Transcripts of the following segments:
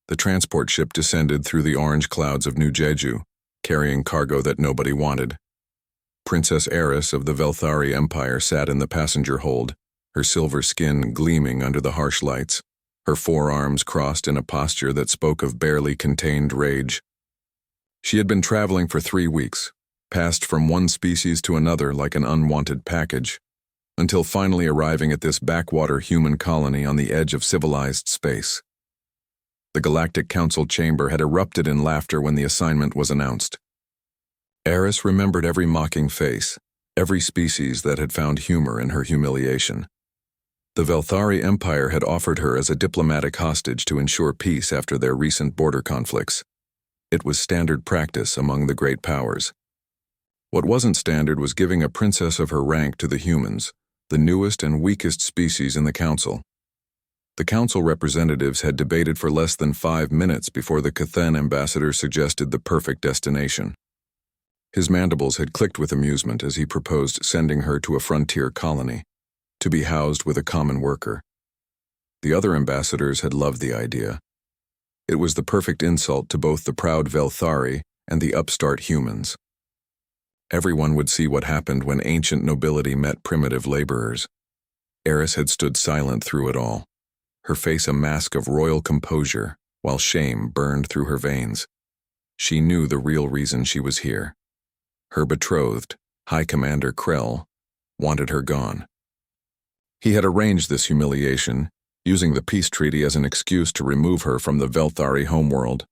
The transport ship descended through the orange clouds of New Jeju, carrying cargo that nobody wanted. Princess Eris of the Velthari Empire sat in the passenger hold, her silver skin gleaming under the harsh lights, her forearms crossed in a posture that spoke of barely contained rage. She had been traveling for 3 weeks, passed from one species to another like an unwanted package, until finally arriving at this backwater human colony on the edge of civilized space. The Galactic Council chamber had erupted in laughter when the assignment was announced. Eris remembered every mocking face, every species that had found humor in her humiliation. The Velthari Empire had offered her as a diplomatic hostage to ensure peace after their recent border conflicts. It was standard practice among the great powers. What wasn't standard was giving a princess of her rank to the humans, the newest and weakest species in the council. The council representatives had debated for less than 5 minutes before the Cathen ambassador suggested the perfect destination. His mandibles had clicked with amusement as he proposed sending her to a frontier colony, to be housed with a common worker. The other ambassadors had loved the idea. It was the perfect insult to both the proud Velthari and the upstart humans. Everyone would see what happened when ancient nobility met primitive laborers. Eris had stood silent through it all, her face a mask of royal composure, while shame burned through her veins. She knew the real reason she was here. Her betrothed, High Commander Krell, wanted her gone. He had arranged this humiliation, using the peace treaty as an excuse to remove her from the Velthari homeworld.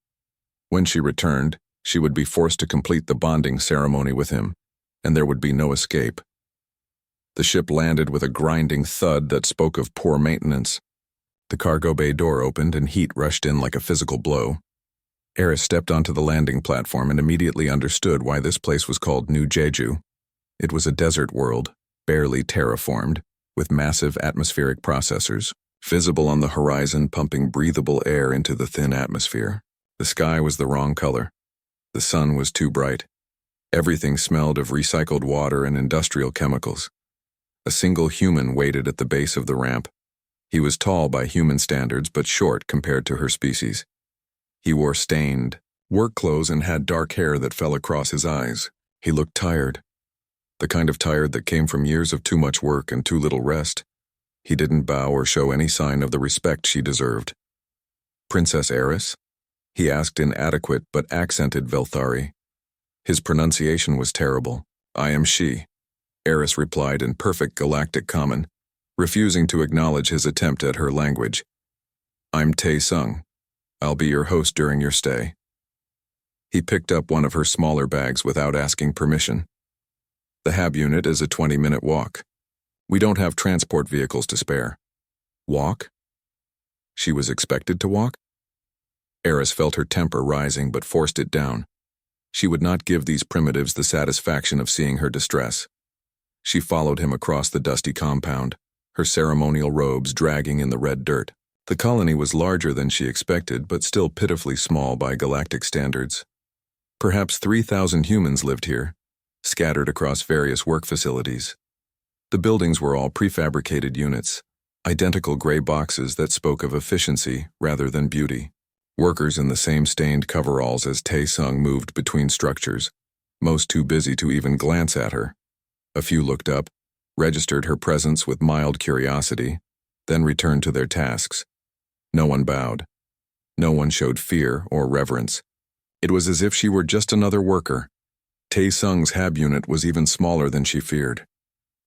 When she returned, she would be forced to complete the bonding ceremony with him, and there would be no escape. The ship landed with a grinding thud that spoke of poor maintenance. The cargo bay door opened and heat rushed in like a physical blow. Eris stepped onto the landing platform and immediately understood why this place was called New Jeju. It was a desert world, barely terraformed, with massive atmospheric processors, visible on the horizon pumping breathable air into the thin atmosphere. The sky was the wrong color. The sun was too bright. Everything smelled of recycled water and industrial chemicals. A single human waited at the base of the ramp. He was tall by human standards but short compared to her species. He wore stained work clothes and had dark hair that fell across his eyes. He looked tired. The kind of tired that came from years of too much work and too little rest. He didn't bow or show any sign of the respect she deserved. "Princess Eris?" he asked in adequate but accented Velthari. His pronunciation was terrible. "I am she," Eris replied in perfect Galactic Common, refusing to acknowledge his attempt at her language. "I'm Tae Sung. I'll be your host during your stay." He picked up one of her smaller bags without asking permission. "The HAB unit is a 20-minute walk. We don't have transport vehicles to spare." "Walk?" She was expected to walk? Eris felt her temper rising but forced it down. She would not give these primitives the satisfaction of seeing her distress. She followed him across the dusty compound, her ceremonial robes dragging in the red dirt. The colony was larger than she expected, but still pitifully small by galactic standards. Perhaps 3,000 humans lived here, scattered across various work facilities. The buildings were all prefabricated units, identical gray boxes that spoke of efficiency rather than beauty. Workers in the same stained coveralls as Tae Sung moved between structures, most too busy to even glance at her. A few looked up, registered her presence with mild curiosity, then returned to their tasks. No one bowed. No one showed fear or reverence. It was as if she were just another worker. Tae Sung's HAB unit was even smaller than she feared.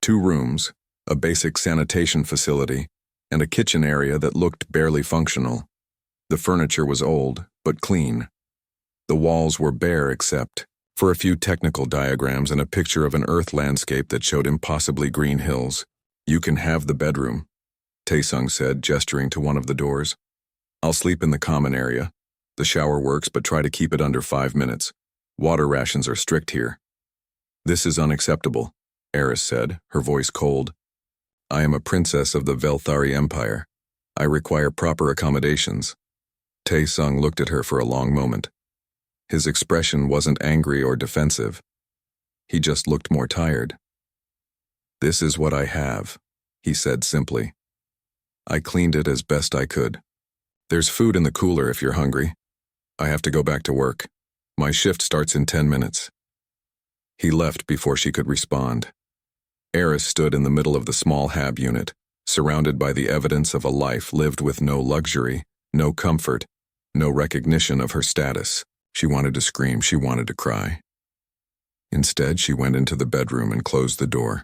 2 rooms, a basic sanitation facility, and a kitchen area that looked barely functional. The furniture was old, but clean. The walls were bare except for a few technical diagrams and a picture of an Earth landscape that showed impossibly green hills. "You can have the bedroom," Tae Sung said, gesturing to one of the doors. "I'll sleep in the common area. The shower works, but try to keep it under 5 minutes. Water rations are strict here." "This is unacceptable," Eris said, her voice cold. "I am a princess of the Velthari Empire. I require proper accommodations." Tae Sung looked at her for a long moment. His expression wasn't angry or defensive. He just looked more tired. "This is what I have," he said simply. "I cleaned it as best I could." There's food in the cooler if you're hungry. I have to go back to work. My shift starts in 10 minutes. He left before she could respond. Eris stood in the middle of the small hab unit, surrounded by the evidence of a life lived with no luxury, no comfort, no recognition of her status. She wanted to scream, she wanted to cry. Instead, she went into the bedroom and closed the door.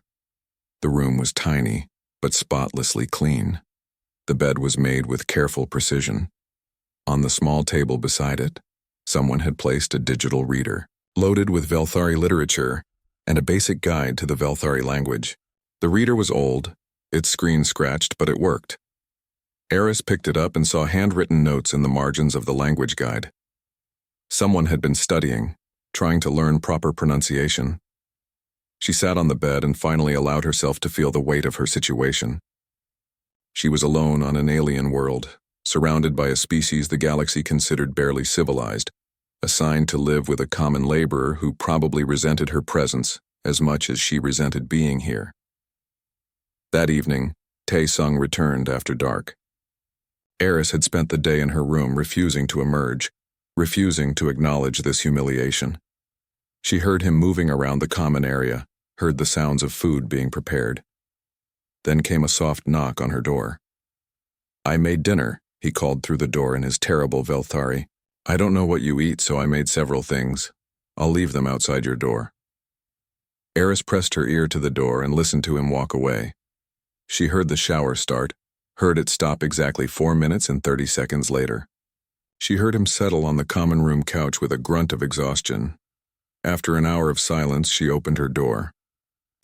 The room was tiny, but spotlessly clean. The bed was made with careful precision. On the small table beside it, someone had placed a digital reader, loaded with Velthari literature and a basic guide to the Velthari language. The reader was old, its screen scratched, but it worked. Eris picked it up and saw handwritten notes in the margins of the language guide. Someone had been studying, trying to learn proper pronunciation. She sat on the bed and finally allowed herself to feel the weight of her situation. She was alone on an alien world, surrounded by a species the galaxy considered barely civilized, assigned to live with a common laborer who probably resented her presence as much as she resented being here. That evening, Tae-sung returned after dark. Eris had spent the day in her room refusing to emerge, refusing to acknowledge this humiliation. She heard him moving around the common area, heard the sounds of food being prepared. Then came a soft knock on her door. "I made dinner," he called through the door in his terrible Velthari. "I don't know what you eat, so I made several things. I'll leave them outside your door." Eris pressed her ear to the door and listened to him walk away. She heard the shower start, heard it stop exactly 4 minutes and 30 seconds later. She heard him settle on the common room couch with a grunt of exhaustion. After an hour of silence, she opened her door.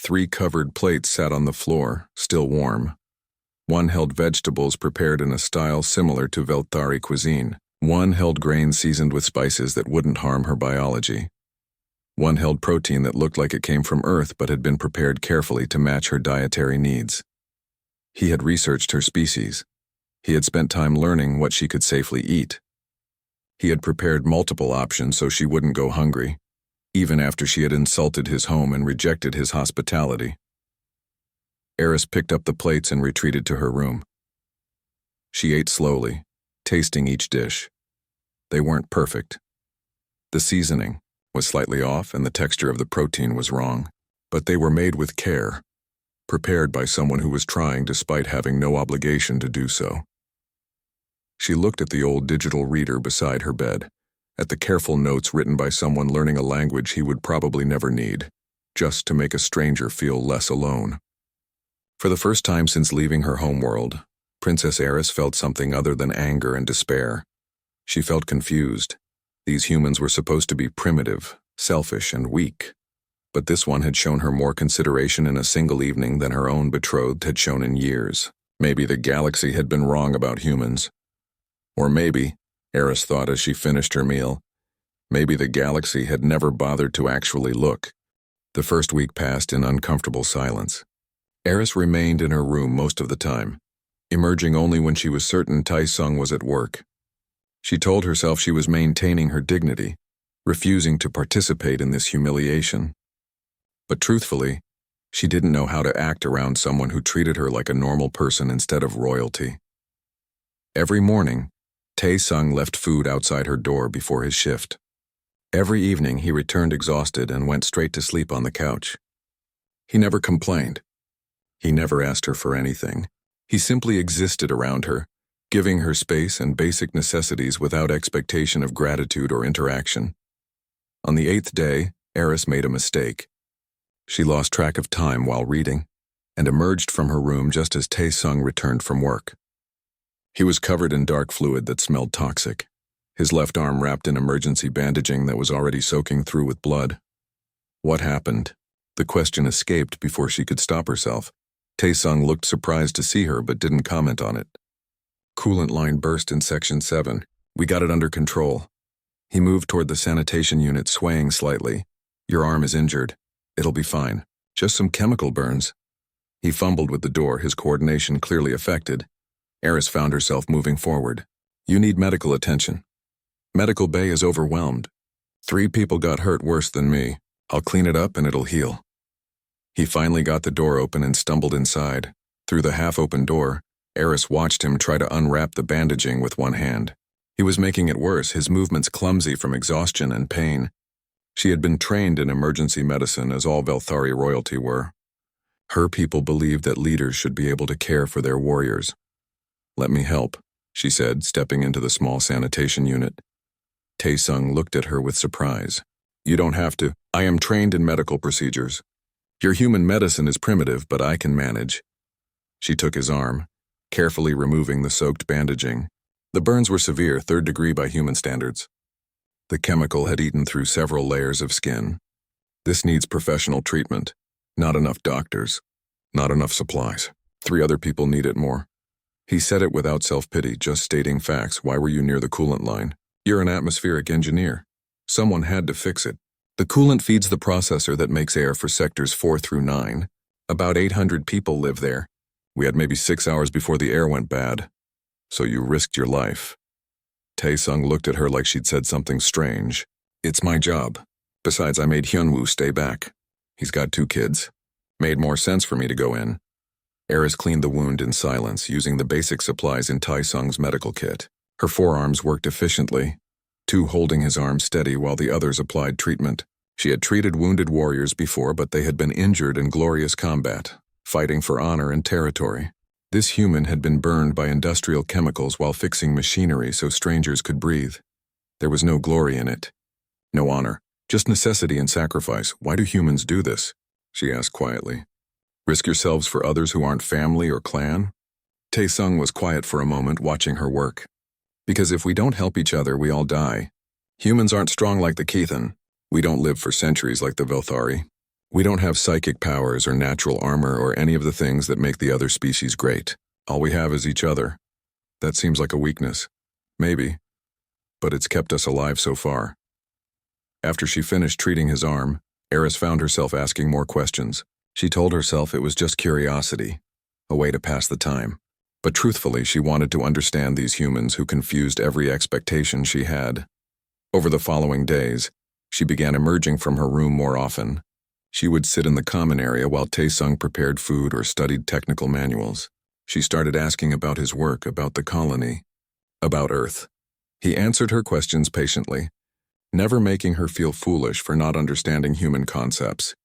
3 covered plates sat on the floor, still warm. One held vegetables prepared in a style similar to Velthari cuisine. One held grain seasoned with spices that wouldn't harm her biology. One held protein that looked like it came from Earth but had been prepared carefully to match her dietary needs. He had researched her species. He had spent time learning what she could safely eat. He had prepared multiple options so she wouldn't go hungry, even after she had insulted his home and rejected his hospitality. Eris picked up the plates and retreated to her room. She ate slowly, tasting each dish. They weren't perfect. The seasoning was slightly off and the texture of the protein was wrong, but they were made with care, prepared by someone who was trying despite having no obligation to do so. She looked at the old digital reader beside her bed, at the careful notes written by someone learning a language he would probably never need, just to make a stranger feel less alone. For the first time since leaving her homeworld, Princess Eris felt something other than anger and despair. She felt confused. These humans were supposed to be primitive, selfish, and weak, but this one had shown her more consideration in a single evening than her own betrothed had shown in years. Maybe the galaxy had been wrong about humans. Or maybe, Eris thought as she finished her meal, maybe the galaxy had never bothered to actually look. The first week passed in uncomfortable silence. Eris remained in her room most of the time, emerging only when she was certain Tae-sung was at work. She told herself she was maintaining her dignity, refusing to participate in this humiliation. But truthfully, she didn't know how to act around someone who treated her like a normal person instead of royalty. Every morning, Tae-sung left food outside her door before his shift. Every evening he returned exhausted and went straight to sleep on the couch. He never complained. He never asked her for anything. He simply existed around her, giving her space and basic necessities without expectation of gratitude or interaction. On the 8th day, Eris made a mistake. She lost track of time while reading, and emerged from her room just as Tae-sung returned from work. He was covered in dark fluid that smelled toxic, his left arm wrapped in emergency bandaging that was already soaking through with blood. What happened? The question escaped before she could stop herself. Tae-sung looked surprised to see her but didn't comment on it. Coolant line burst in Section 7. We got it under control. He moved toward the sanitation unit, swaying slightly. Your arm is injured. It'll be fine. Just some chemical burns. He fumbled with the door, his coordination clearly affected. Eris found herself moving forward. You need medical attention. Medical bay is overwhelmed. 3 people got hurt worse than me. I'll clean it up and it'll heal. He finally got the door open and stumbled inside. Through the half-open door, Eris watched him try to unwrap the bandaging with one hand. He was making it worse, his movements clumsy from exhaustion and pain. She had been trained in emergency medicine, as all Velthari royalty were. Her people believed that leaders should be able to care for their warriors. "Let me help," she said, stepping into the small sanitation unit. Taesung looked at her with surprise. "You don't have to. I am trained in medical procedures. Your human medicine is primitive, but I can manage." She took his arm, carefully removing the soaked bandaging. The burns were severe, 3rd degree by human standards. The chemical had eaten through several layers of skin. "This needs professional treatment. Not enough doctors. Not enough supplies. 3 other people need it more." He said it without self-pity, just stating facts. "Why were you near the coolant line? You're an atmospheric engineer. Someone had to fix it. The coolant feeds the processor that makes air for sectors 4 through 9. About 800 people live there. We had maybe 6 hours before the air went bad. So you risked your life." Taesung looked at her like she'd said something strange. "It's my job. Besides, I made Hyunwoo stay back. He's got 2 kids. Made more sense for me to go in." Eris cleaned the wound in silence, using the basic supplies in Taesung's medical kit. Her forearms worked efficiently, 2 holding his arm steady while the others applied treatment. She had treated wounded warriors before, but they had been injured in glorious combat, fighting for honor and territory. This human had been burned by industrial chemicals while fixing machinery so strangers could breathe. There was no glory in it. No honor, just necessity and sacrifice. "Why do humans do this?" she asked quietly. "Risk yourselves for others who aren't family or clan?" Taesung was quiet for a moment, watching her work. "Because if we don't help each other, we all die. Humans aren't strong like the Kethan. We don't live for centuries like the Velthari. We don't have psychic powers or natural armor or any of the things that make the other species great. All we have is each other. That seems like a weakness. Maybe. But it's kept us alive so far." After she finished treating his arm, Eris found herself asking more questions. She told herself it was just curiosity, a way to pass the time. But truthfully, she wanted to understand these humans who confused every expectation she had. Over the following days, she began emerging from her room more often. She would sit in the common area while Taesung prepared food or studied technical manuals. She started asking about his work, about the colony, about Earth. He answered her questions patiently, never making her feel foolish for not understanding human concepts.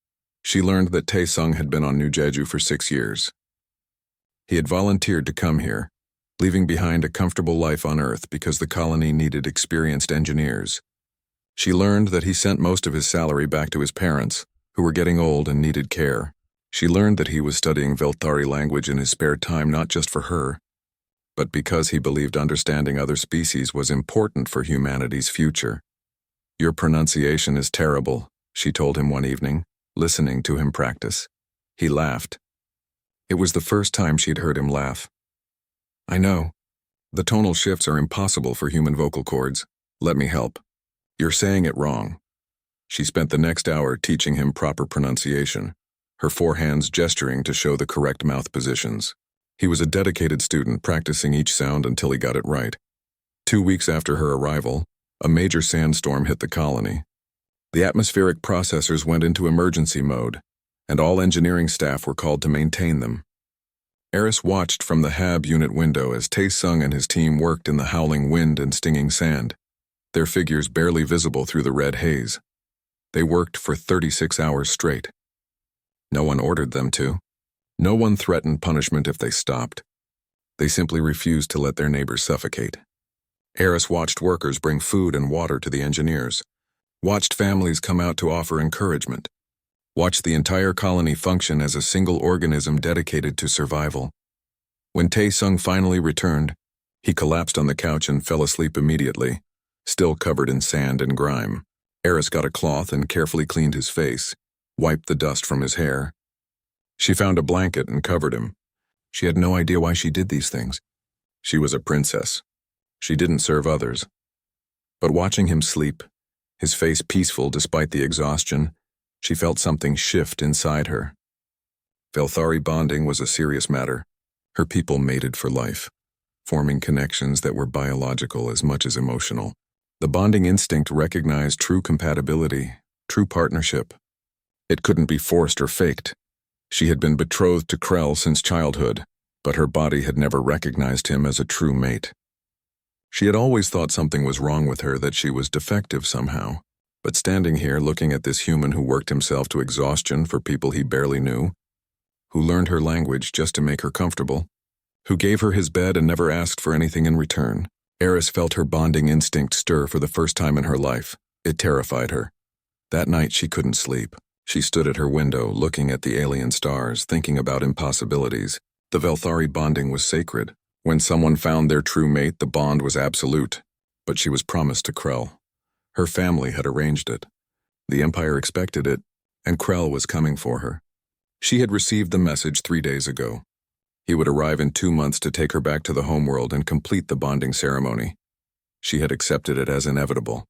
She learned that Taesung had been on New Jeju for 6 years. He had volunteered to come here, leaving behind a comfortable life on Earth because the colony needed experienced engineers. She learned that he sent most of his salary back to his parents, who were getting old and needed care. She learned that he was studying Velthari language in his spare time not just for her, but because he believed understanding other species was important for humanity's future. "Your pronunciation is terrible," she told him one evening, listening to him practice. He laughed. It was the first time she'd heard him laugh. "I know. The tonal shifts are impossible for human vocal cords. Let me help. You're saying it wrong." She spent the next hour teaching him proper pronunciation, her 4 hands gesturing to show the correct mouth positions. He was a dedicated student, practicing each sound until he got it right. 2 weeks after her arrival, a major sandstorm hit the colony. The atmospheric processors went into emergency mode, and all engineering staff were called to maintain them. Eris watched from the HAB unit window as Taesung and his team worked in the howling wind and stinging sand, their figures barely visible through the red haze. They worked for 36 hours straight. No one ordered them to. No one threatened punishment if they stopped. They simply refused to let their neighbors suffocate. Eris watched workers bring food and water to the engineers, watched families come out to offer encouragement, watched the entire colony function as a single organism dedicated to survival. When Taesung finally returned, he collapsed on the couch and fell asleep immediately, still covered in sand and grime. Eris got a cloth and carefully cleaned his face, wiped the dust from his hair. She found a blanket and covered him. She had no idea why she did these things. She was a princess. She didn't serve others. But watching him sleep, his face peaceful despite the exhaustion, she felt something shift inside her. Velthari bonding was a serious matter. Her people mated for life, forming connections that were biological as much as emotional. The bonding instinct recognized true compatibility, true partnership. It couldn't be forced or faked. She had been betrothed to Krell since childhood, but her body had never recognized him as a true mate. She had always thought something was wrong with her, that she was defective somehow. But standing here looking at this human who worked himself to exhaustion for people he barely knew, who learned her language just to make her comfortable, who gave her his bed and never asked for anything in return, Eris felt her bonding instinct stir for the first time in her life. It terrified her. That night she couldn't sleep. She stood at her window, looking at the alien stars, thinking about impossibilities. The Velthari bonding was sacred. When someone found their true mate, the bond was absolute. But she was promised to Krell. Her family had arranged it. The Empire expected it, and Krell was coming for her. She had received the message 3 days ago. He would arrive in 2 months to take her back to the homeworld and complete the bonding ceremony. She had accepted it as inevitable.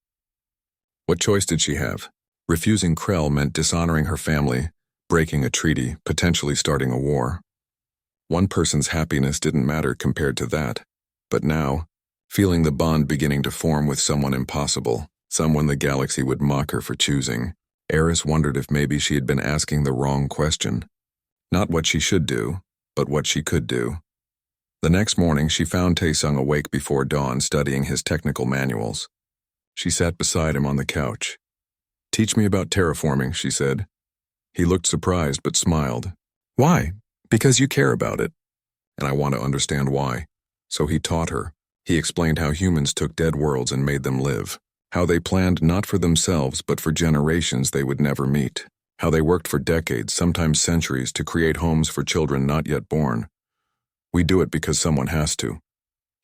What choice did she have? Refusing Krell meant dishonoring her family, breaking a treaty, potentially starting a war. One person's happiness didn't matter compared to that. But now, feeling the bond beginning to form with someone impossible, someone the galaxy would mock her for choosing, Eris wondered if maybe she had been asking the wrong question. Not what she should do, but what she could do. The next morning, she found Taesung awake before dawn, studying his technical manuals. She sat beside him on the couch. "Teach me about terraforming," she said. He looked surprised but smiled. "Why?" "Because you care about it. And I want to understand why." So he taught her. He explained how humans took dead worlds and made them live. How they planned not for themselves but for generations they would never meet. How they worked for decades, sometimes centuries, to create homes for children not yet born. "We do it because someone has to,"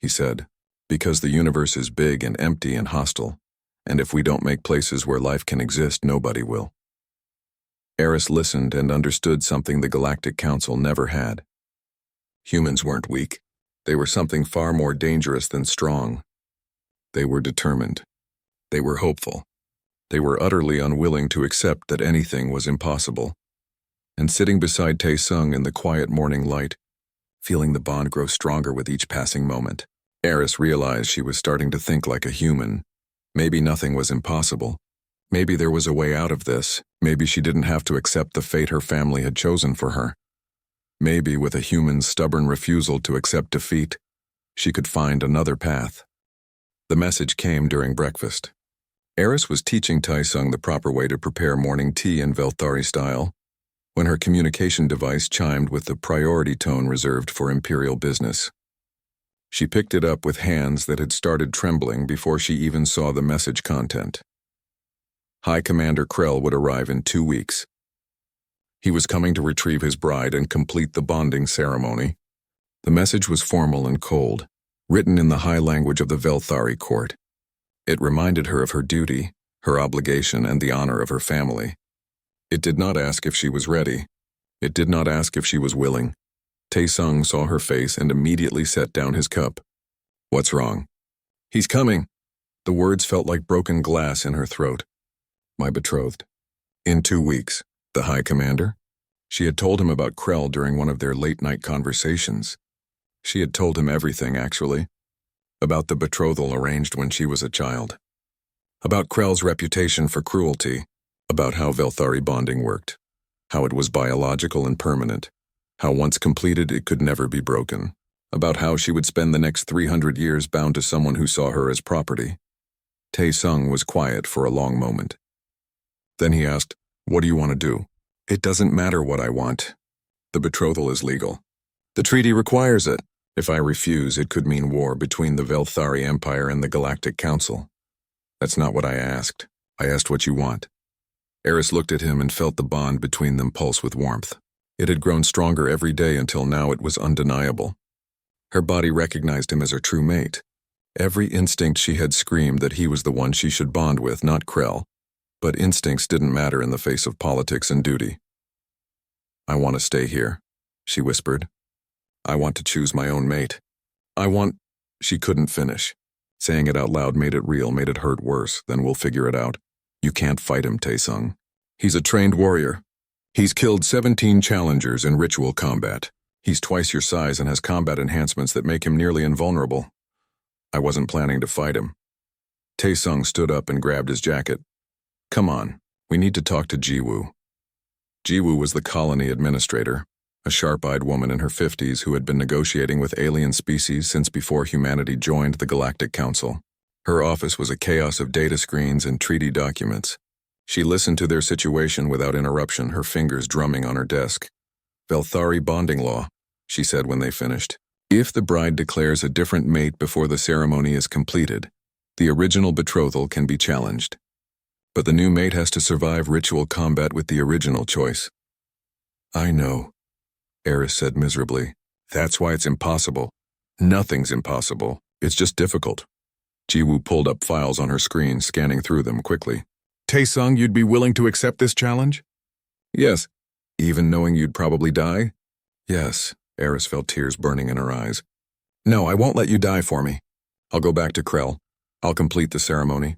he said. "Because the universe is big and empty and hostile. And if we don't make places where life can exist, nobody will." Eris listened and understood something the Galactic Council never had. Humans weren't weak. They were something far more dangerous than strong. They were determined. They were hopeful. They were utterly unwilling to accept that anything was impossible. And sitting beside Taesung in the quiet morning light, feeling the bond grow stronger with each passing moment, Eris realized she was starting to think like a human. Maybe nothing was impossible. Maybe there was a way out of this. Maybe she didn't have to accept the fate her family had chosen for her. Maybe with a human's stubborn refusal to accept defeat, she could find another path. The message came during breakfast. Eris was teaching Taesung the proper way to prepare morning tea in Velthari style, when her communication device chimed with the priority tone reserved for Imperial business. She picked it up with hands that had started trembling before she even saw the message content. High Commander Krell would arrive in 2 weeks. He was coming to retrieve his bride and complete the bonding ceremony. The message was formal and cold, written in the high language of the Velthari court. It reminded her of her duty, her obligation, and the honor of her family. It did not ask if she was ready. It did not ask if she was willing. Taesung saw her face and immediately set down his cup. "What's wrong?" "He's coming." The words felt like broken glass in her throat. "My betrothed." "In 2 weeks." The High Commander? She had told him about Krell during one of their late-night conversations. She had told him everything, actually. About the betrothal arranged when she was a child. About Krell's reputation for cruelty. About how Velthari bonding worked. How it was biological and permanent. How once completed it could never be broken. About how she would spend the next 300 years bound to someone who saw her as property. Taesung was quiet for a long moment. Then he asked, "What do you want to do?" "It doesn't matter what I want. The betrothal is legal. The treaty requires it. If I refuse, it could mean war between the Velthari Empire and the Galactic Council." "That's not what I asked. I asked what you want." Eris looked at him and felt the bond between them pulse with warmth. It had grown stronger every day until now it was undeniable. Her body recognized him as her true mate. Every instinct she had screamed that he was the one she should bond with, not Krell. But instincts didn't matter in the face of politics and duty. "I want to stay here," she whispered. "I want to choose my own mate. I want—" She couldn't finish. Saying it out loud made it real, made it hurt worse. "Then we'll figure it out. You can't fight him, Taesung. He's a trained warrior. He's killed 17 challengers in ritual combat. He's twice your size and has combat enhancements that make him nearly invulnerable. I wasn't planning to fight him." Taesung stood up and grabbed his jacket. "Come on, we need to talk to Jiwoo." Jiwoo was the colony administrator. a sharp-eyed woman in her 50s who had been negotiating with alien species since before humanity joined the Galactic Council. Her office was a chaos of data screens and treaty documents. She listened to their situation without interruption, her fingers drumming on her desk. "Velthari bonding law," she said when they finished. "If the bride declares a different mate before the ceremony is completed, the original betrothal can be challenged. But the new mate has to survive ritual combat with the original choice." "I know," Eris said miserably. "That's why it's impossible." "Nothing's impossible. It's just difficult." Jiwoo pulled up files on her screen, scanning through them quickly. "Taesung, you'd be willing to accept this challenge?" "Yes." "Even knowing you'd probably die?" "Yes." Eris felt tears burning in her eyes. "No, I won't let you die for me. I'll go back to Krell. I'll complete the ceremony."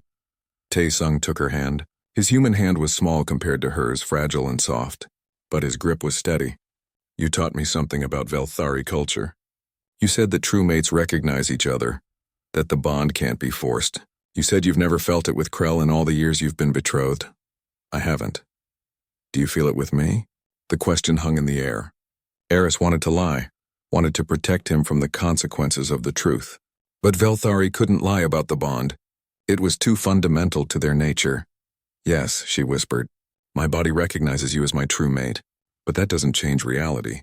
Taesung took her hand. His human hand was small compared to hers, fragile and soft. But his grip was steady. "You taught me something about Velthari culture. You said that true mates recognize each other, that the bond can't be forced. You said you've never felt it with Krell in all the years you've been betrothed. I haven't. Do you feel it with me?" The question hung in the air. Eris wanted to lie, wanted to protect him from the consequences of the truth. But Velthari couldn't lie about the bond. It was too fundamental to their nature. "Yes," she whispered. "My body recognizes you as my true mate, but that doesn't change reality.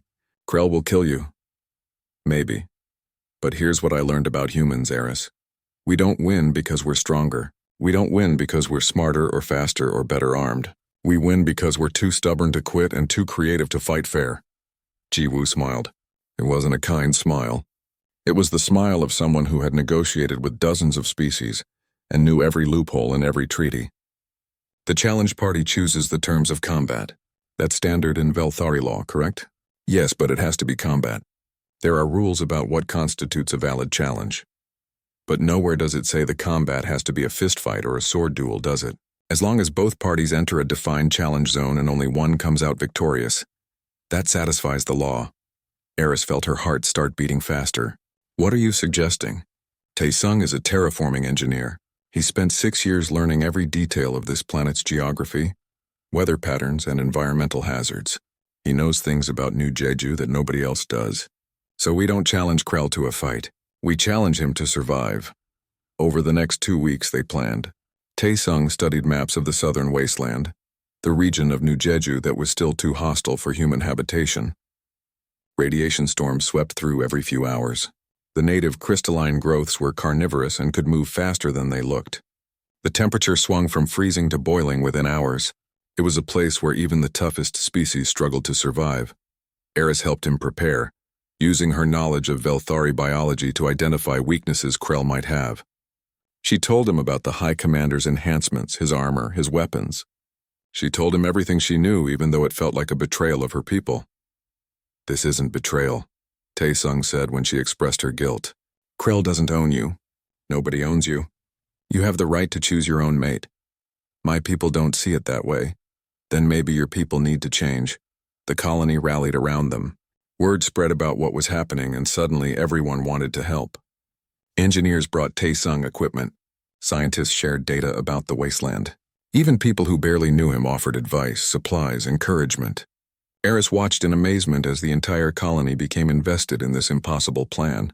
Krell will kill you." "Maybe. But here's what I learned about humans, Eris. We don't win because we're stronger. We don't win because we're smarter or faster or better armed. We win because we're too stubborn to quit and too creative to fight fair." Jiwoo smiled. It wasn't a kind smile. It was the smile of someone who had negotiated with dozens of species and knew every loophole in every treaty. "The challenged party chooses the terms of combat. That's standard in Velthari law, correct?" "Yes, but it has to be combat. There are rules about what constitutes a valid challenge. But nowhere does it say the combat has to be a fistfight or a sword duel, does it? As long as both parties enter a defined challenge zone and only one comes out victorious, that satisfies the law." Eris felt her heart start beating faster. "What are you suggesting?" "Taesung is a terraforming engineer. He spent 6 years learning every detail of this planet's geography, weather patterns, and environmental hazards. He knows things about New Jeju that nobody else does. So we don't challenge Krell to a fight. We challenge him to survive." Over the next 2 weeks, they planned. Taesung studied maps of the southern wasteland, the region of New Jeju that was still too hostile for human habitation. Radiation storms swept through every few hours. The native crystalline growths were carnivorous and could move faster than they looked. The temperature swung from freezing to boiling within hours. It was a place where even the toughest species struggled to survive. Eris helped him prepare, using her knowledge of Velthari biology to identify weaknesses Krell might have. She told him about the High Commander's enhancements, his armor, his weapons. She told him everything she knew, even though it felt like a betrayal of her people. "This isn't betrayal," Taesung said when she expressed her guilt. "Krell doesn't own you. Nobody owns you. You have the right to choose your own mate. My people don't see it that way. Then maybe your people need to change." The colony rallied around them. Word spread about what was happening, and suddenly everyone wanted to help. Engineers brought Taesung equipment. Scientists shared data about the wasteland. Even people who barely knew him offered advice, supplies, encouragement. Eris watched in amazement as the entire colony became invested in this impossible plan.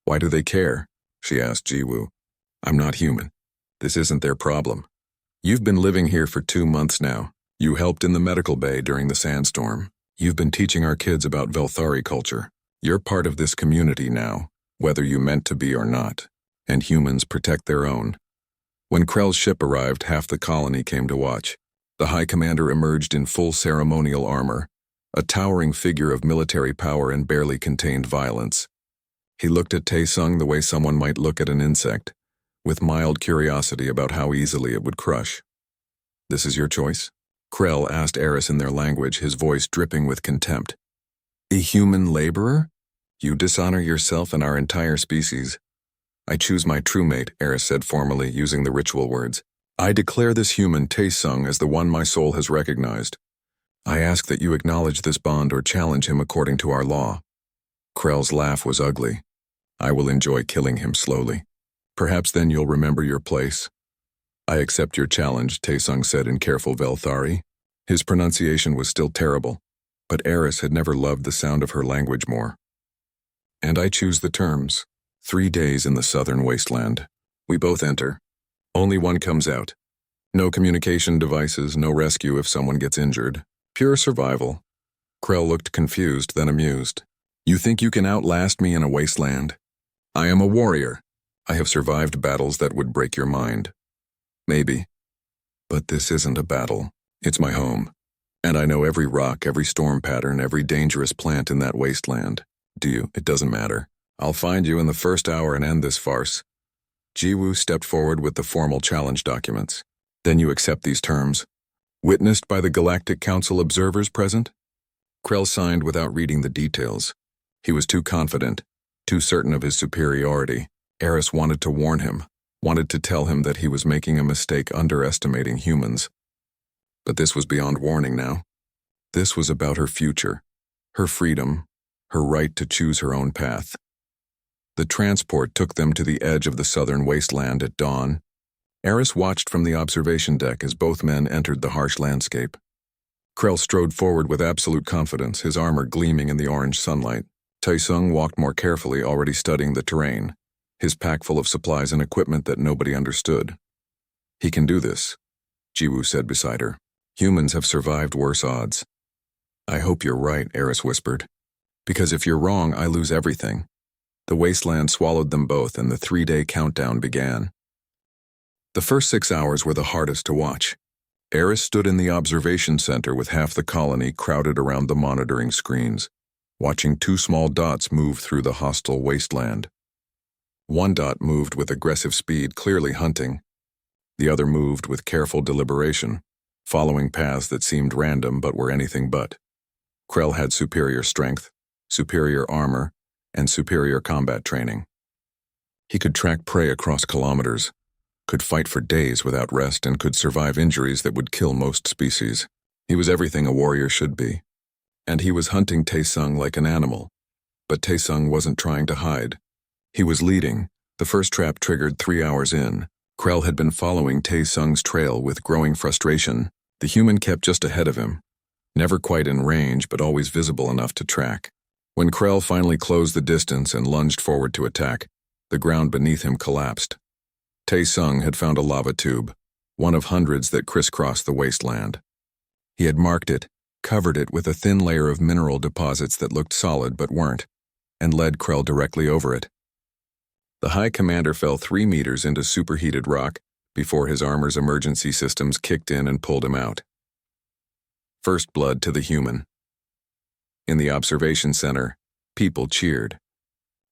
"Why do they care?" she asked Jiwoo. "I'm not human. This isn't their problem. You've been living here for 2 months now. You helped in the medical bay during the sandstorm. You've been teaching our kids about Velthari culture. You're part of this community now, whether you meant to be or not, and humans protect their own." When Krell's ship arrived, half the colony came to watch. The High Commander emerged in full ceremonial armor, a towering figure of military power and barely contained violence. He looked at Taesung the way someone might look at an insect, with mild curiosity about how easily it would crush. "This is your choice?" Krell asked Eris in their language, his voice dripping with contempt. "A human laborer? You dishonor yourself and our entire species." "I choose my true mate," Eris said formally, using the ritual words. "I declare this human, Taesung, as the one my soul has recognized. I ask that you acknowledge this bond or challenge him according to our law." Krell's laugh was ugly. "I will enjoy killing him slowly. Perhaps then you'll remember your place." "I accept your challenge," Taesung said in careful Velthari. His pronunciation was still terrible, but Eris had never loved the sound of her language more. And I choose the terms. 3 days in the southern wasteland. We both enter. Only one comes out. No communication devices, no rescue if someone gets injured. Pure survival. Krell looked confused, then amused. You think you can outlast me in a wasteland? I am a warrior. I have survived battles that would break your mind. Maybe. But this isn't a battle. It's my home. And I know every rock, every storm pattern, every dangerous plant in that wasteland. Do you? It doesn't matter. I'll find you in the first hour and end this farce. Jiwoo stepped forward with the formal challenge documents. Then you accept these terms. Witnessed by the Galactic Council observers present? Krell signed without reading the details. He was too confident, too certain of his superiority. Eris wanted to warn him, wanted to tell him that he was making a mistake underestimating humans. But this was beyond warning now. This was about her future, her freedom, her right to choose her own path. The transport took them to the edge of the southern wasteland at dawn. Eris watched from the observation deck as both men entered the harsh landscape. Krell strode forward with absolute confidence, his armor gleaming in the orange sunlight. Taesung walked more carefully, already studying the terrain, his pack full of supplies and equipment that nobody understood. He can do this, Jiwoo said beside her. Humans have survived worse odds. I hope you're right, Eris whispered. Because if you're wrong, I lose everything. The wasteland swallowed them both, and the 3-day countdown began. The first 6 hours were the hardest to watch. Eris stood in the observation center with half the colony crowded around the monitoring screens, watching 2 small dots move through the hostile wasteland. One dot moved with aggressive speed, clearly hunting. The other moved with careful deliberation, following paths that seemed random but were anything but. Krell had superior strength, superior armor, and superior combat training. He could track prey across kilometers, could fight for days without rest, and could survive injuries that would kill most species. He was everything a warrior should be. And he was hunting Taesung like an animal. But Taesung wasn't trying to hide. He was leading. The first trap triggered 3 hours in. Krell had been following Taesung's trail with growing frustration. The human kept just ahead of him, never quite in range but always visible enough to track. When Krell finally closed the distance and lunged forward to attack, the ground beneath him collapsed. Taesung had found a lava tube, one of hundreds that crisscrossed the wasteland. He had marked it, covered it with a thin layer of mineral deposits that looked solid but weren't, and led Krell directly over it. The High Commander fell 3 meters into superheated rock before his armor's emergency systems kicked in and pulled him out. First blood to the human. In the observation center, people cheered.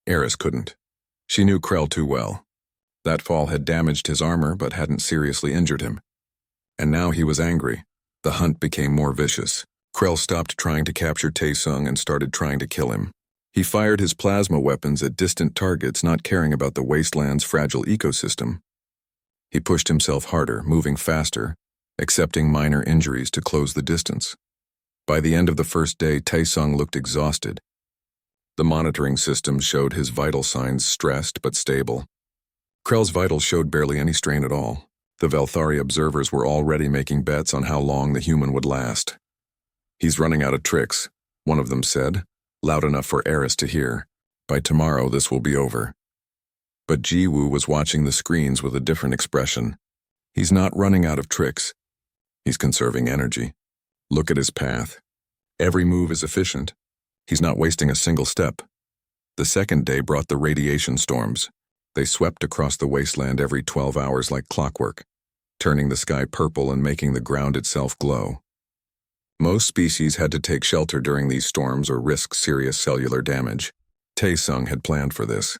Eris couldn't. She knew Krell too well. That fall had damaged his armor but hadn't seriously injured him. And now he was angry. The hunt became more vicious. Krell stopped trying to capture Taesung and started trying to kill him. He fired his plasma weapons at distant targets, not caring about the wasteland's fragile ecosystem. He pushed himself harder, moving faster, accepting minor injuries to close the distance. By the end of the first day, Taesung looked exhausted. The monitoring system showed his vital signs stressed but stable. Krell's vitals showed barely any strain at all. The Velthari observers were already making bets on how long the human would last. He's running out of tricks, one of them said, loud enough for Eris to hear. By tomorrow, this will be over. But Jiwoo was watching the screens with a different expression. He's not running out of tricks. He's conserving energy. Look at his path. Every move is efficient. He's not wasting a single step. The second day brought the radiation storms. They swept across the wasteland every 12 hours like clockwork, turning the sky purple and making the ground itself glow. Most species had to take shelter during these storms or risk serious cellular damage. Taesung had planned for this.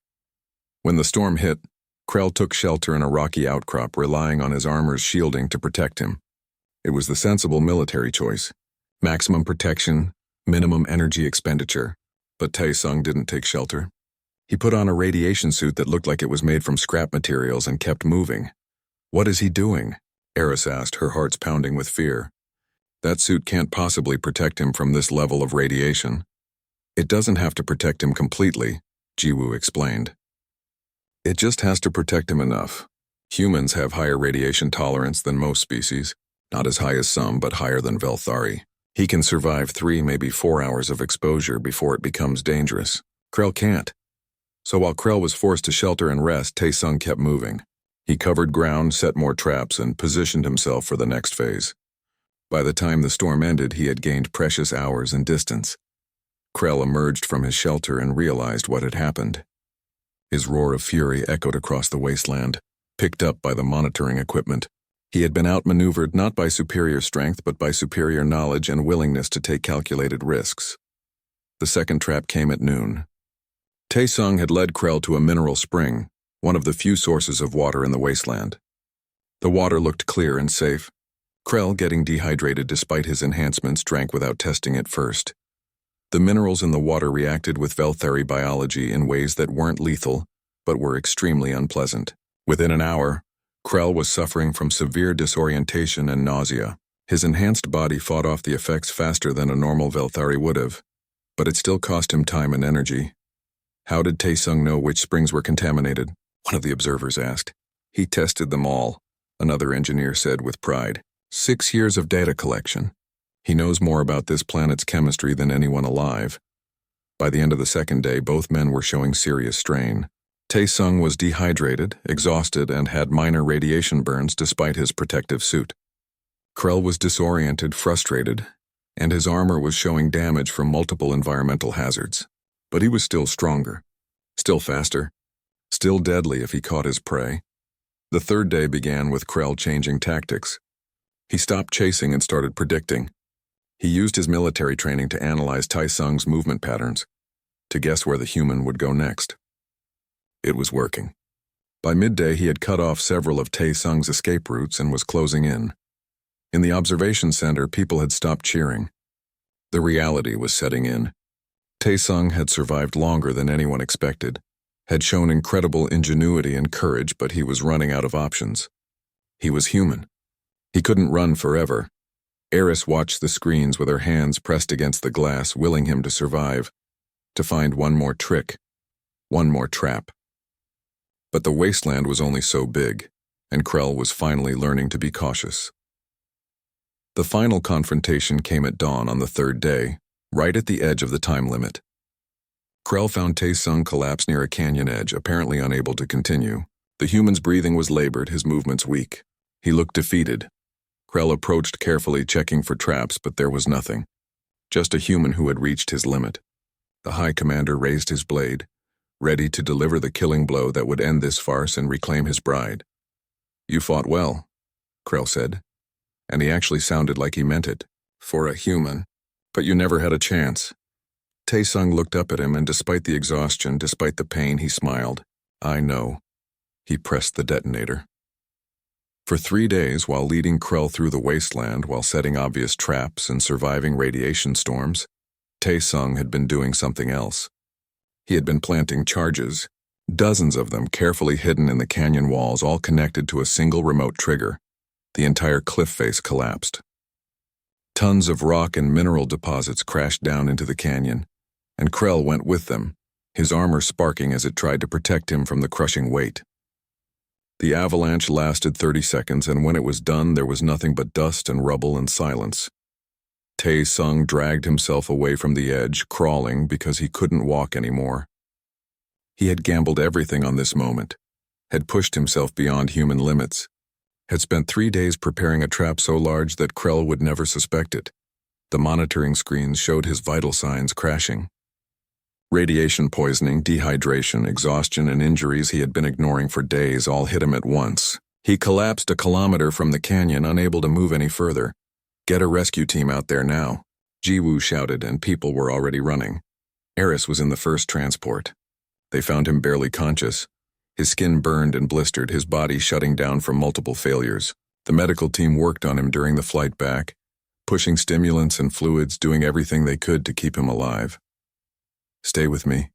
When the storm hit, Krell took shelter in a rocky outcrop, relying on his armor's shielding to protect him. It was the sensible military choice. Maximum protection, minimum energy expenditure. But Taesung didn't take shelter. He put on a radiation suit that looked like it was made from scrap materials and kept moving. What is he doing? Eris asked, her heart's pounding with fear. That suit can't possibly protect him from this level of radiation. It doesn't have to protect him completely, Jiwoo explained. It just has to protect him enough. Humans have higher radiation tolerance than most species, not as high as some, but higher than Velthari. He can survive 3, maybe 4 hours of exposure before it becomes dangerous. Krell can't. So while Krell was forced to shelter and rest, Tae-sung kept moving. He covered ground, set more traps, and positioned himself for the next phase. By the time the storm ended, he had gained precious hours and distance. Krell emerged from his shelter and realized what had happened. His roar of fury echoed across the wasteland, picked up by the monitoring equipment. He had been outmaneuvered not by superior strength but by superior knowledge and willingness to take calculated risks. The second trap came at noon. Tae-sung had led Krell to a mineral spring, one of the few sources of water in the wasteland. The water looked clear and safe. Krell, getting dehydrated despite his enhancements, drank without testing it first. The minerals in the water reacted with Velthari biology in ways that weren't lethal, but were extremely unpleasant. Within an hour, Krell was suffering from severe disorientation and nausea. His enhanced body fought off the effects faster than a normal Velthari would have, but it still cost him time and energy. How did Tae-sung know which springs were contaminated? One of the observers asked. He tested them all, another engineer said with pride. 6 years of data collection. He knows more about this planet's chemistry than anyone alive. By the end of the second day, both men were showing serious strain. Tae-sung was dehydrated, exhausted, and had minor radiation burns despite his protective suit. Krell was disoriented, frustrated, and his armor was showing damage from multiple environmental hazards. But he was still stronger, still faster, still deadly if he caught his prey. The third day began with Krell changing tactics. He stopped chasing and started predicting. He used his military training to analyze Tae-sung's movement patterns, to guess where the human would go next. It was working. By midday, he had cut off several of Tae-sung's escape routes and was closing in. In the observation center, people had stopped cheering. The reality was setting in. Tae-sung had survived longer than anyone expected, had shown incredible ingenuity and courage, but he was running out of options. He was human. He couldn't run forever. Eris watched the screens with her hands pressed against the glass, willing him to survive, to find one more trick, one more trap. But the wasteland was only so big, and Krell was finally learning to be cautious. The final confrontation came at dawn on the third day, right at the edge of the time limit. Krell found Tae-sung collapsed near a canyon edge, apparently unable to continue. The human's breathing was labored, his movements weak. He looked defeated. Krell approached carefully, checking for traps, but there was nothing. Just a human who had reached his limit. The High Commander raised his blade, ready to deliver the killing blow that would end this farce and reclaim his bride. "You fought well," Krell said, and he actually sounded like he meant it. "For a human. But you never had a chance." Tae-sung looked up at him, and despite the exhaustion, despite the pain, he smiled. "I know." He pressed the detonator. For 3 days, while leading Krell through the wasteland, while setting obvious traps and surviving radiation storms, Tae-sung had been doing something else. He had been planting charges, dozens of them carefully hidden in the canyon walls, all connected to a single remote trigger. The entire cliff face collapsed. Tons of rock and mineral deposits crashed down into the canyon, and Krell went with them, his armor sparking as it tried to protect him from the crushing weight. The avalanche lasted 30 seconds, and when it was done, there was nothing but dust and rubble and silence. Tae-sung dragged himself away from the edge, crawling because he couldn't walk anymore. He had gambled everything on this moment, had pushed himself beyond human limits, had spent 3 days preparing a trap so large that Krell would never suspect it. The monitoring screens showed his vital signs crashing. Radiation poisoning, dehydration, exhaustion, and injuries he had been ignoring for days all hit him at once. He collapsed a kilometer from the canyon, unable to move any further. "Get a rescue team out there now," Jiwoo shouted, and people were already running. Eris was in the first transport. They found him barely conscious. His skin burned and blistered, his body shutting down from multiple failures. The medical team worked on him during the flight back, pushing stimulants and fluids, doing everything they could to keep him alive. "Stay with me,"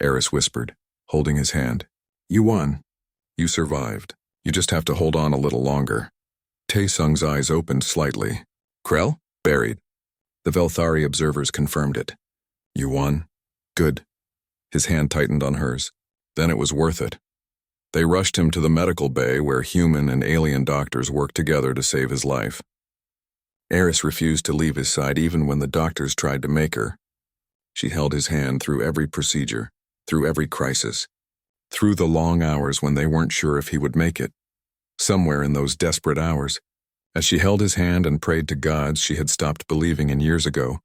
Eris whispered, holding his hand. "You won. You survived. You just have to hold on a little longer." Tae-sung's eyes opened slightly. "Krell? Buried." The Velthari observers confirmed it. "You won. Good." His hand tightened on hers. Then it was worth it. They rushed him to the medical bay where human and alien doctors worked together to save his life. Eris refused to leave his side even when the doctors tried to make her. She held his hand through every procedure, through every crisis, through the long hours when they weren't sure if he would make it. Somewhere in those desperate hours, as she held his hand and prayed to gods she had stopped believing in years ago,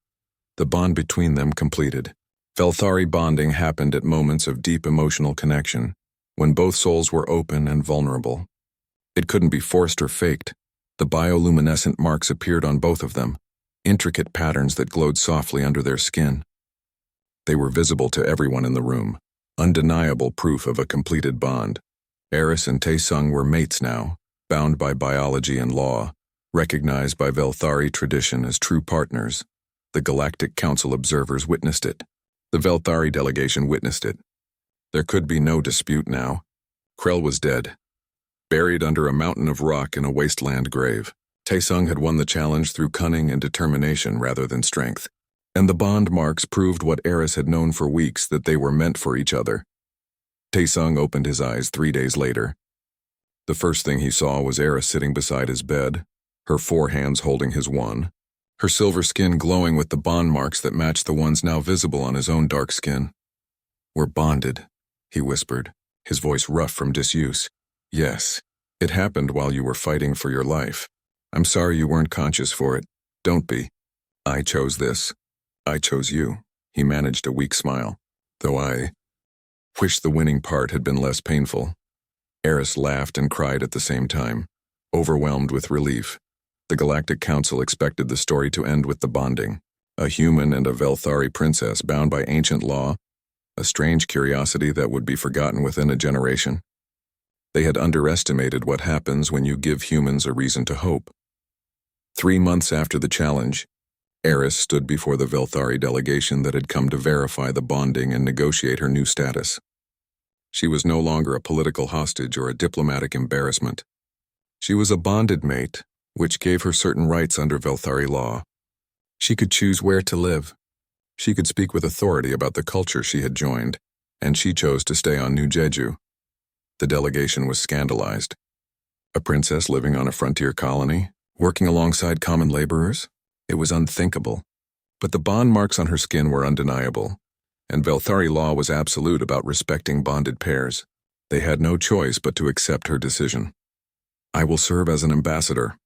the bond between them completed. Velthari bonding happened at moments of deep emotional connection, when both souls were open and vulnerable. It couldn't be forced or faked. The bioluminescent marks appeared on both of them, intricate patterns that glowed softly under their skin. They were visible to everyone in the room, undeniable proof of a completed bond. Eris and Taesung were mates now, bound by biology and law, recognized by Velthari tradition as true partners. The Galactic Council observers witnessed it. The Velthari delegation witnessed it. There could be no dispute now. Krell was dead, buried under a mountain of rock in a wasteland grave. Taesung had won the challenge through cunning and determination rather than strength. And the bond marks proved what Eris had known for weeks, that they were meant for each other. Taesung opened his eyes 3 days later. The first thing he saw was Eris sitting beside his bed, her 4 hands holding his one, her silver skin glowing with the bond marks that matched the ones now visible on his own dark skin. "We're bonded," he whispered, his voice rough from disuse. "Yes, it happened while you were fighting for your life. I'm sorry you weren't conscious for it. Don't be. I chose this. I chose you." He managed a weak smile. "Though I wish the winning part had been less painful." Eris laughed and cried at the same time, overwhelmed with relief. The Galactic Council expected the story to end with the bonding. A human and a Velthari princess bound by ancient law, a strange curiosity that would be forgotten within a generation. They had underestimated what happens when you give humans a reason to hope. 3 months after the challenge, Eris stood before the Velthari delegation that had come to verify the bonding and negotiate her new status. She was no longer a political hostage or a diplomatic embarrassment. She was a bonded mate, which gave her certain rights under Velthari law. She could choose where to live. She could speak with authority about the culture she had joined, and she chose to stay on New Jeju. The delegation was scandalized. A princess living on a frontier colony, working alongside common laborers? It was unthinkable. But the bond marks on her skin were undeniable, and Velthari law was absolute about respecting bonded pairs. They had no choice but to accept her decision. "I will serve as an ambassador,"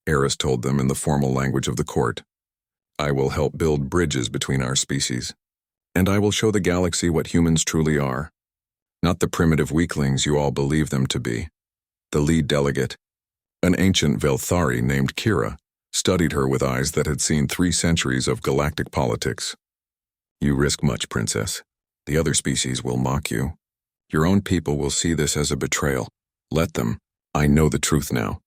Eris told them in the formal language of the court. "I will help build bridges between our species. And I will show the galaxy what humans truly are. Not the primitive weaklings you all believe them to be." The lead delegate, an ancient Velthari named Kira, studied her with eyes that had seen 3 centuries of galactic politics. "You risk much, princess. The other species will mock you. Your own people will see this as a betrayal. Let them. I know the truth now.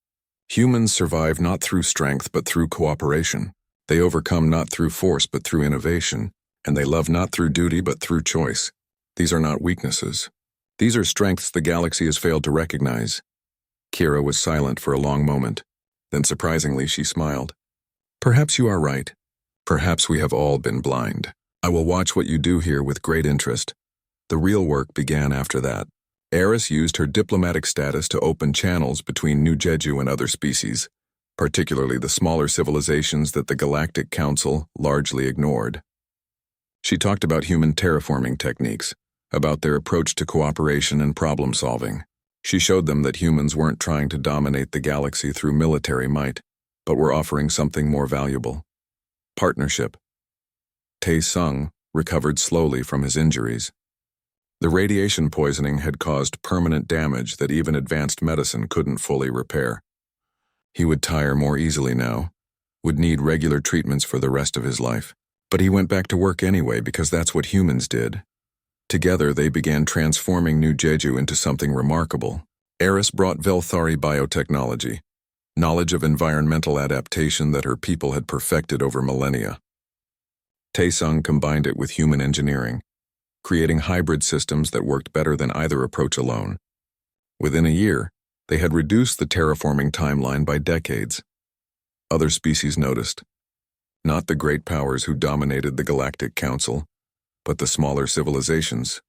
Humans survive not through strength but through cooperation. They overcome not through force but through innovation, and they love not through duty but through choice. These are not weaknesses. These are strengths the galaxy has failed to recognize." Kira was silent for a long moment. Then surprisingly she smiled. "Perhaps you are right. Perhaps we have all been blind. I will watch what you do here with great interest." The real work began after that. Eris used her diplomatic status to open channels between New Jeju and other species, particularly the smaller civilizations that the Galactic Council largely ignored. She talked about human terraforming techniques, about their approach to cooperation and problem-solving. She showed them that humans weren't trying to dominate the galaxy through military might, but were offering something more valuable: partnership. Taesung recovered slowly from his injuries. The radiation poisoning had caused permanent damage that even advanced medicine couldn't fully repair. He would tire more easily now, would need regular treatments for the rest of his life. But he went back to work anyway because that's what humans did. Together they began transforming New Jeju into something remarkable. Eris brought Velthari biotechnology, knowledge of environmental adaptation that her people had perfected over millennia. Taesung combined it with human engineering, creating hybrid systems that worked better than either approach alone. Within a year, they had reduced the terraforming timeline by decades. Other species noticed. Not the great powers who dominated the Galactic Council, but the smaller civilizations,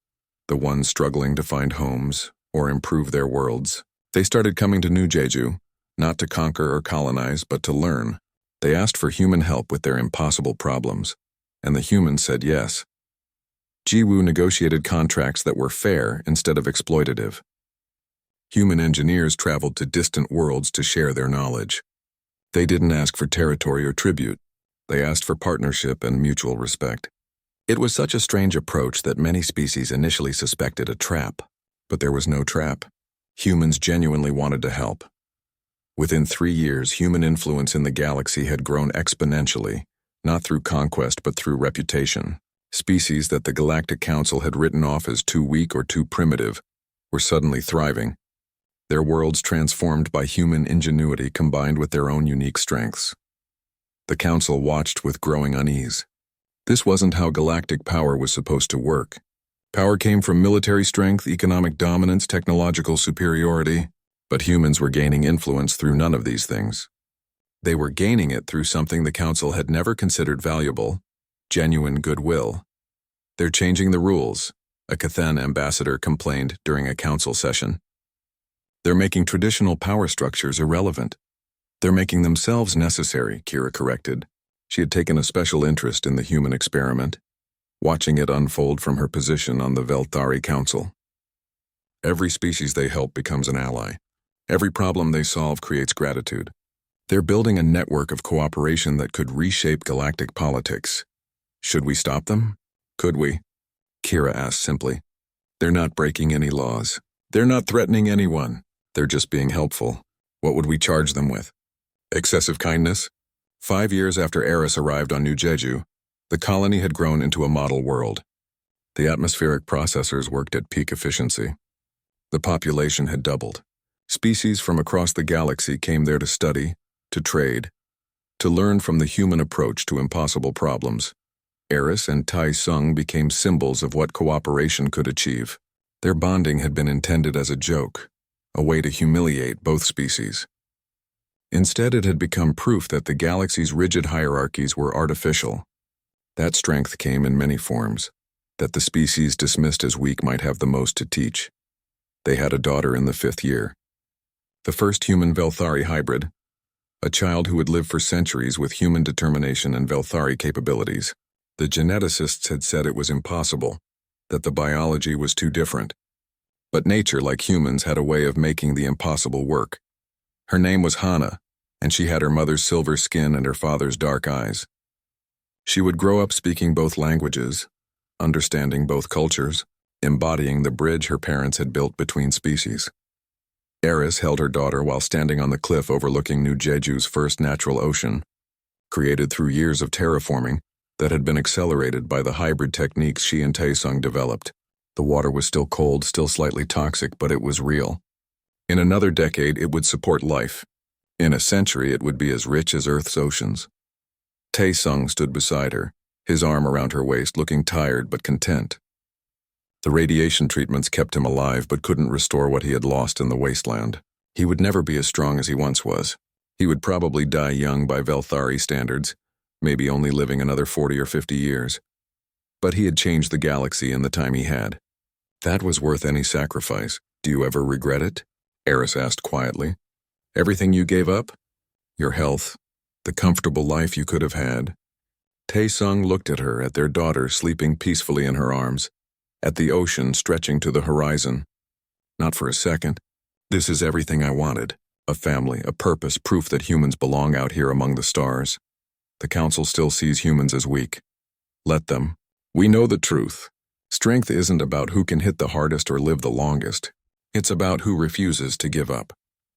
the ones struggling to find homes or improve their worlds. They started coming to New Jeju, not to conquer or colonize, but to learn. They asked for human help with their impossible problems, and the humans said yes. Jiwoo negotiated contracts that were fair instead of exploitative. Human engineers traveled to distant worlds to share their knowledge. They didn't ask for territory or tribute. They asked for partnership and mutual respect. It was such a strange approach that many species initially suspected a trap, but there was no trap. Humans genuinely wanted to help. Within 3 years, human influence in the galaxy had grown exponentially, not through conquest but through reputation. Species that the Galactic Council had written off as too weak or too primitive were suddenly thriving. Their worlds transformed by human ingenuity combined with their own unique strengths. The Council watched with growing unease. This wasn't how galactic power was supposed to work. Power came from military strength, economic dominance, technological superiority, but humans were gaining influence through none of these things. They were gaining it through something the Council had never considered valuable: genuine goodwill. "They're changing the rules," a Cathan ambassador complained during a council session. "They're making traditional power structures irrelevant. They're making themselves necessary," Kira corrected. She had taken a special interest in the human experiment, watching it unfold from her position on the Velthari Council. Every species they help becomes an ally. Every problem they solve creates gratitude. They're building a network of cooperation that could reshape galactic politics. Should we stop them? Could we? Kira asked simply. They're not breaking any laws. They're not threatening anyone. They're just being helpful. What would we charge them with? Excessive kindness? 5 years after Eris arrived on New Jeju, the colony had grown into a model world. The atmospheric processors worked at peak efficiency. The population had doubled. Species from across the galaxy came there to study, to trade, to learn from the human approach to impossible problems. Eris and Tai Sung became symbols of what cooperation could achieve. Their bonding had been intended as a joke, a way to humiliate both species. Instead, it had become proof that the galaxy's rigid hierarchies were artificial. That strength came in many forms, that the species dismissed as weak might have the most to teach. They had a daughter in the 5th year. The first human Velthari hybrid, a child who would live for centuries with human determination and Velthari capabilities. The geneticists had said it was impossible, that the biology was too different. But nature, like humans, had a way of making the impossible work. Her name was Hana, and she had her mother's silver skin and her father's dark eyes. She would grow up speaking both languages, understanding both cultures, embodying the bridge her parents had built between species. Eris held her daughter while standing on the cliff overlooking New Jeju's first natural ocean, created through years of terraforming that had been accelerated by the hybrid techniques she and Taesung developed. The water was still cold, still slightly toxic, but it was real. In another decade, it would support life. In a century, it would be as rich as Earth's oceans. Taesung stood beside her, his arm around her waist, looking tired but content. The radiation treatments kept him alive but couldn't restore what he had lost in the wasteland. He would never be as strong as he once was. He would probably die young by Velthari standards, maybe only living another 40 or 50 years. But he had changed the galaxy in the time he had. That was worth any sacrifice. Do you ever regret it? Eris asked quietly. Everything you gave up? Your health, the comfortable life you could have had. Taesung looked at her, at their daughter sleeping peacefully in her arms, at the ocean stretching to the horizon. Not for a second. This is everything I wanted. A family, a purpose, proof that humans belong out here among the stars. The Council still sees humans as weak. Let them. We know the truth. Strength isn't about who can hit the hardest or live the longest. It's about who refuses to give up,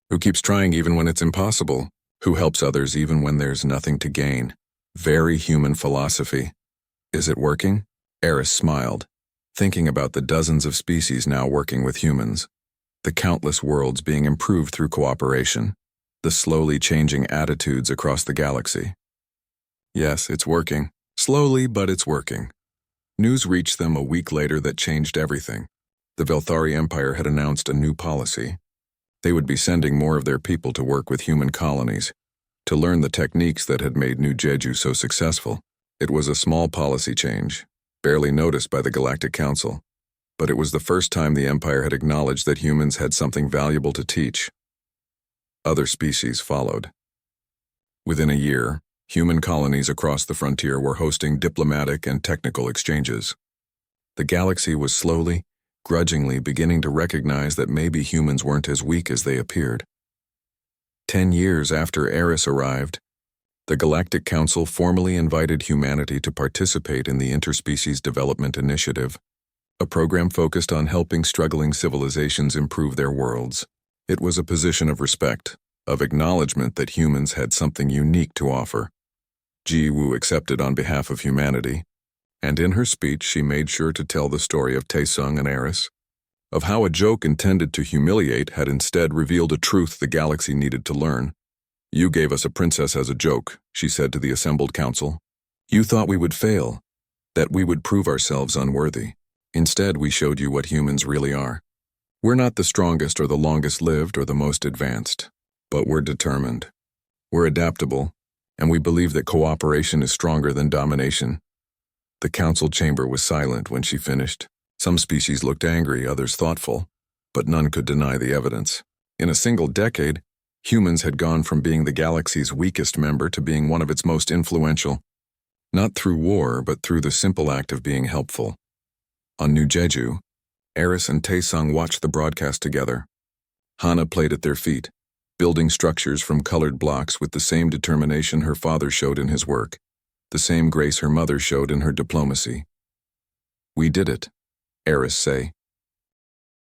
who keeps trying even when it's impossible, who helps others even when there's nothing to gain. Very human philosophy. Is it working? Eris smiled, thinking about the dozens of species now working with humans, the countless worlds being improved through cooperation, the slowly changing attitudes across the galaxy. Yes, it's working. Slowly, but it's working. News reached them a week later that changed everything. The Velthari Empire had announced a new policy. They would be sending more of their people to work with human colonies, to learn the techniques that had made New Jeju so successful. It was a small policy change, barely noticed by the Galactic Council, but it was the first time the Empire had acknowledged that humans had something valuable to teach. Other species followed. Within a year, Human colonies across the frontier were hosting diplomatic and technical exchanges. The galaxy was slowly, grudgingly beginning to recognize that maybe humans weren't as weak as they appeared. 10 years after Eris arrived, the Galactic Council formally invited humanity to participate in the Interspecies Development Initiative, a program focused on helping struggling civilizations improve their worlds. It was a position of respect, of acknowledgement that humans had something unique to offer. Ji Woo accepted on behalf of humanity, and in her speech she made sure to tell the story of Taesung and Eris, of how a joke intended to humiliate had instead revealed a truth the galaxy needed to learn. "You gave us a princess as a joke," she said to the assembled council. "You thought we would fail, that we would prove ourselves unworthy. Instead, we showed you what humans really are. We're not the strongest or the longest lived or the most advanced, but we're determined. We're adaptable, and we believe that cooperation is stronger than domination." The council chamber was silent when she finished. Some species looked angry, others thoughtful, but none could deny the evidence. In a single decade, humans had gone from being the galaxy's weakest member to being one of its most influential, not through war, but through the simple act of being helpful. On New Jeju, Eris and Taesung watched the broadcast together. Hana played at their feet, building structures from colored blocks with the same determination her father showed in his work, the same grace her mother showed in her diplomacy. "We did it," Eris say.